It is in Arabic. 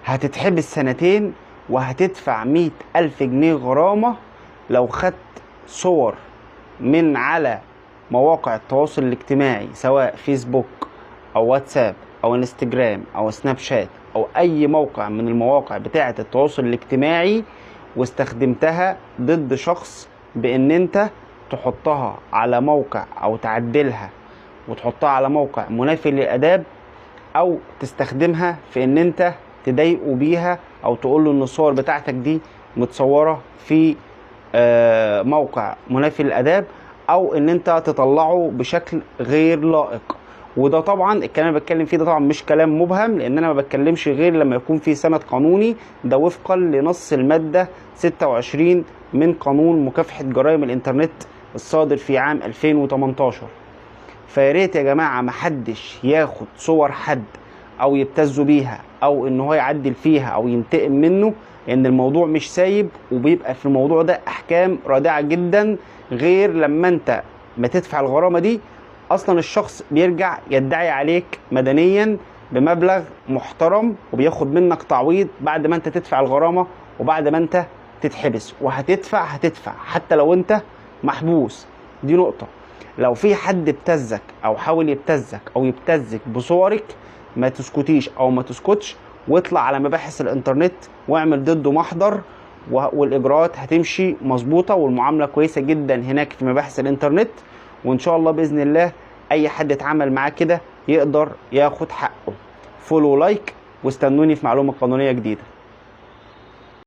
هتتحبس سنتين، وهتدفع 100,000 جنيه غرامة لو خدت صور من على مواقع التواصل الاجتماعي، سواء فيسبوك او واتساب او انستجرام او سناب شات او اي موقع من المواقع بتاعة التواصل الاجتماعي، واستخدمتها ضد شخص بان انت تحطها على موقع او تعدلها وتحطها على موقع منافي للآداب، او تستخدمها في ان انت تضايقه بيها، او تقول له ان الصور بتاعتك دي متصورة في موقع منافي للآداب، او ان انت تطلعه بشكل غير لائق. وده طبعا الكلام اللي بتكلم فيه ده طبعا مش كلام مبهم، لان انا ما بتكلمش غير لما يكون في سند قانوني، ده وفقا لنص المادة 26 من قانون مكافحة جرائم الانترنت الصادر في عام 2018. فياريت يا جماعة محدش ياخد صور حد او يبتزوا بيها او ان هو يعدل فيها او ينتقم منه، لان الموضوع مش سايب، وبيبقى في الموضوع ده احكام رادعة جدا. غير لما انت ما تدفع الغرامة دي، اصلا الشخص بيرجع يدعي عليك مدنيا بمبلغ محترم، وبياخد منك تعويض بعد ما انت تدفع الغرامة وبعد ما انت تتحبس. وهتدفع حتى لو انت محبوس. دي نقطة. لو في حد ابتزك او حاول يبتزك او يبتزك بصورك، ما تسكتيش او ما تسكتش، واطلع على مباحث الانترنت واعمل ضده محضر، والاجراءات هتمشي مظبوطه، والمعامله كويسه جدا هناك في مباحث الانترنت. وان شاء الله باذن الله اي حد اتعامل معاه كده يقدر ياخد حقه. فولو لايك، واستنوني في معلومه قانونيه جديده.